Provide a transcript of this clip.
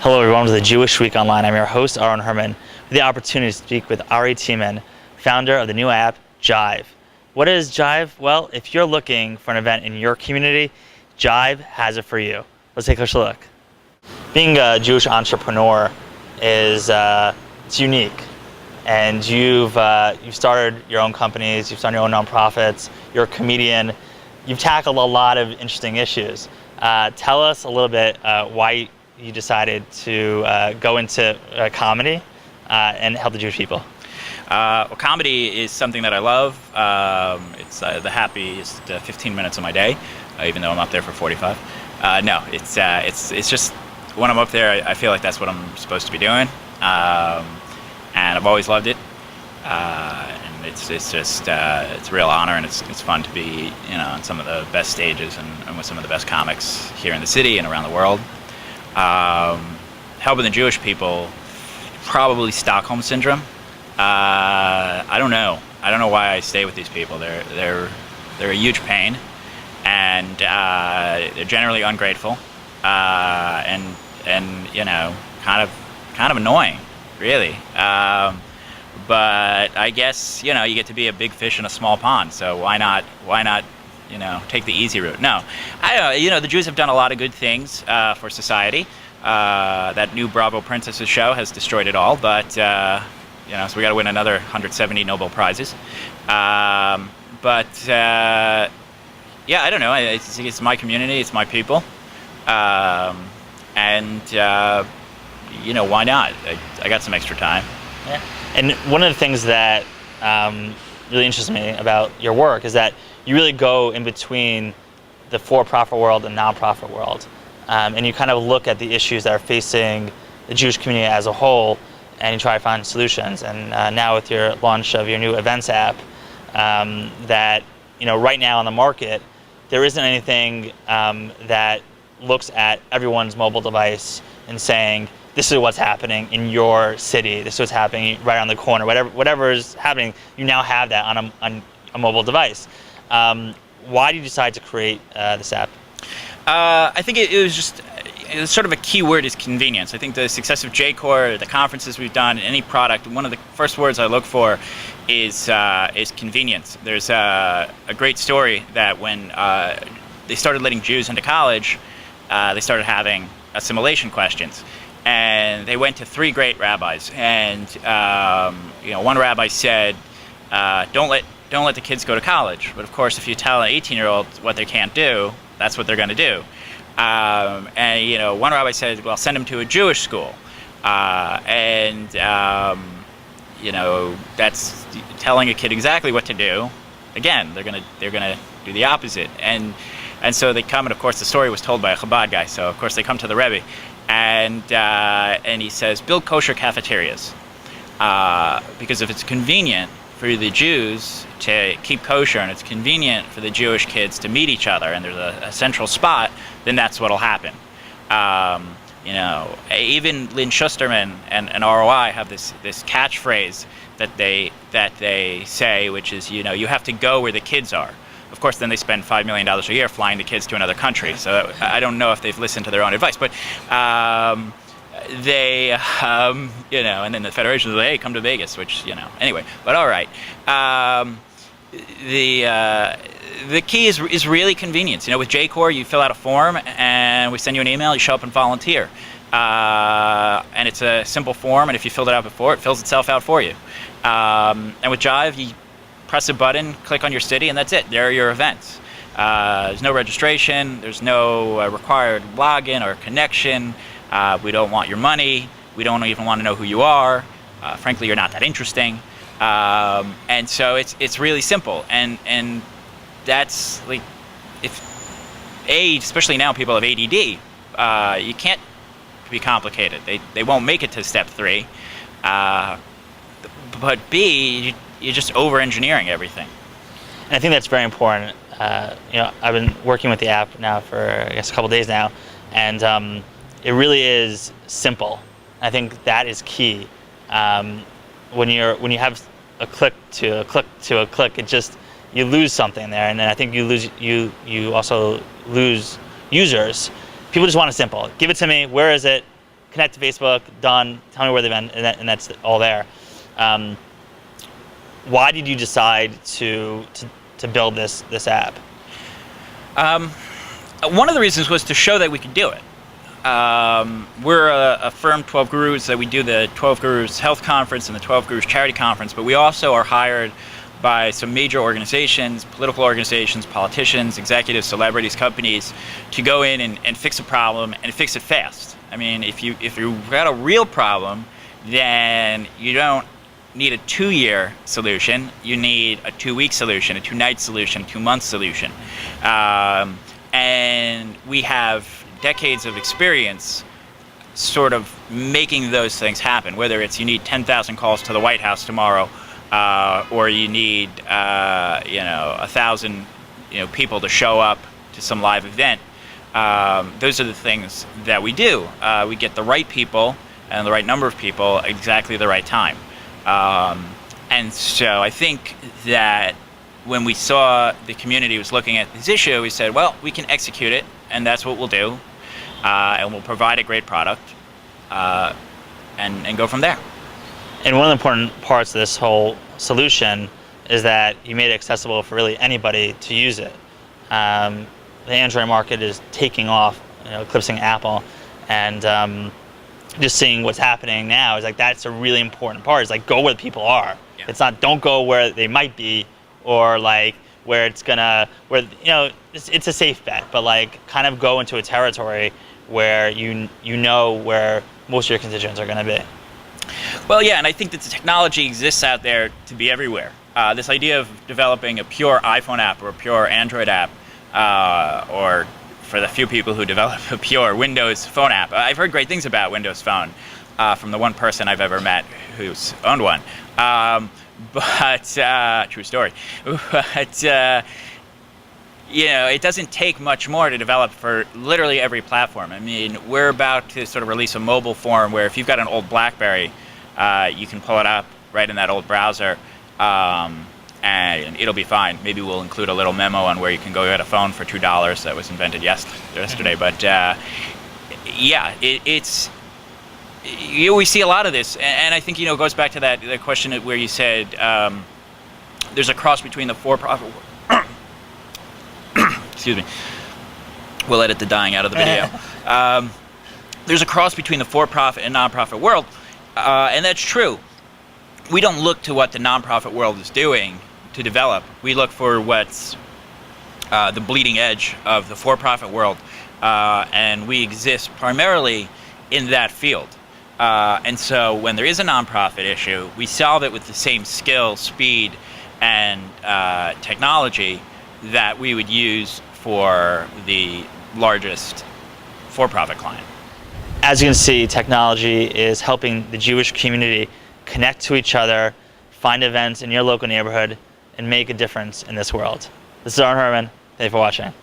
Hello everyone, to the Jewish Week Online. I'm your host, Aaron Herman, with the opportunity to speak with Ari Teman, founder of the new app, JJive. What is JJive? Well, if you're looking for an event in your community, JJive has it for you. Let's take a closer look. Being a Jewish entrepreneur is it's unique, and you've started your own companies, you've started your own nonprofits, you're a comedian, you've tackled a lot of interesting issues. Tell us a little bit why you decided to go into comedy and help the Jewish people. Well, comedy is something that I love. It's the happiest 15 minutes of my day, even though I'm up there for 45. No, it's just when I'm up there, I feel like that's what I'm supposed to be doing, and I've always loved it. And it's a real honor, and it's fun to be on some of the best stages and with some of the best comics here in the city and around the world. Helping the Jewish people, probably Stockholm syndrome. I don't know why I stay with these people. They're a huge pain, and they're generally ungrateful, and kind of annoying, really. But I guess you get to be a big fish in a small pond. So why not take the easy route? No, I don't know. The Jews have done a lot of good things for society. That new Bravo Princesses show has destroyed it all, but so we got to win another 170 Nobel Prizes. I don't know. It's my community, it's my people, and why not? I got some extra time. Yeah. And one of the things that really interests me about your work is that you really go in between the for-profit world and non-profit world, and you kind of look at the issues that are facing the Jewish community as a whole, and you try to find solutions. And now with your launch of your new events app, that right now on the market, there isn't anything that looks at everyone's mobile device and saying, this is what's happening in your city, this is what's happening right on the corner, whatever is happening, you now have that on a mobile device. Why did you decide to create this app? I think it was sort of a key word is convenience. I think the success of JCore, the conferences we've done, any product, one of the first words I look for is convenience. There's a great story that when they started letting Jews into college, they started having assimilation questions. And they went to three great rabbis, and one rabbi said, "Don't let the kids go to college." But of course, if you tell an 18-year-old what they can't do, that's what they're going to do. And one rabbi said, "Well, send them to a Jewish school," and that's telling a kid exactly what to do. Again, they're gonna do the opposite, and so they come, and of course, the story was told by a Chabad guy. So of course, they come to the Rebbe. And he says, build kosher cafeterias, because if it's convenient for the Jews to keep kosher and it's convenient for the Jewish kids to meet each other and there's a central spot, then that's what'll happen. Even Lynn Schusterman and ROI have this catchphrase that they say, which is you have to go where the kids are. Of course, then they spend $5 million a year flying the kids to another country. So I don't know if they've listened to their own advice, but they, and then the federation is like, hey, come to Vegas, which, anyway, but all right. The key is really convenience. With JCore, you fill out a form and we send you an email, you show up and volunteer. And it's a simple form, and if you filled it out before, it fills itself out for you. And with JJive, you press a button, click on your city, and that's it. There are your events. There's no registration. There's no required login or connection. We don't want your money. We don't even want to know who you are. Frankly, you're not that interesting. And so it's really simple. And that's like, especially now people have ADD. You can't be complicated. They won't make it to step 3. But B, you're just over-engineering everything. And I think that's very important. I've been working with the app now for, I guess, a couple days now, and it really is simple. I think that is key. When you have a click to a click to a click, you lose something there, and then I think you also lose users. People just want it simple. Give it to me. Where is it? connect to Facebook, done, tell me where they've been, and that's all there. Why did you decide to build this app? One of the reasons was to show that we could do it. We're a firm, 12 Gurus, that we do the 12 Gurus Health Conference and the 12 Gurus Charity Conference, but we also are hired by some major organizations, political organizations, politicians, executives, celebrities, companies, to go in and fix a problem and fix it fast. I mean, if you've got a real problem, then you don't need a 2-year solution. You need a 2-week solution, a 2-night solution, a 2-month solution. And we have decades of experience sort of making those things happen, whether it's you need 10,000 calls to the White House tomorrow, or you need 1,000 people to show up to some live event. Those are the things that we do. We get the right people and the right number of people at exactly the right time. And so I think that when we saw the community was looking at this issue, we said, well, we can execute it, and that's what we'll do. And we'll provide a great product, and go from there. And one of the important parts of this whole solution is that you made it accessible for really anybody to use it. The Android market is taking off, eclipsing Apple, and just seeing what's happening now is like that's a really important part. It's like go where the people are. Yeah. It's not don't go where they might be, or like where it's it's a safe bet, but like kind of go into a territory where you know where most of your constituents are going to be. Well, yeah, and I think that the technology exists out there to be everywhere. This idea of developing a pure iPhone app or a pure Android app, or for the few people who develop a pure Windows Phone app. I've heard great things about Windows Phone from the one person I've ever met who's owned one. But true story. But it doesn't take much more to develop for literally every platform. I mean, we're about to sort of release a mobile form where if you've got an old BlackBerry, you can pull it up right in that old browser, and it'll be fine. Maybe we'll include a little memo on where you can go get a phone for $2 that was invented yesterday. But we see a lot of this, and I think it goes back to that question where you said there's a cross between the for-profit. Excuse me. We'll edit the dying out of the video. There's a cross between the for-profit and non-profit world, and that's true. We don't look to what the non-profit world is doing to develop. We look for what's the bleeding edge of the for-profit world, and we exist primarily in that field. And so when there is a non-profit issue, we solve it with the same skill, speed, and technology that we would use for the largest for-profit client. As you can see, technology is helping the Jewish community connect to each other, find events in your local neighborhood, and make a difference in this world. This is Aaron Herman. Thank you for watching.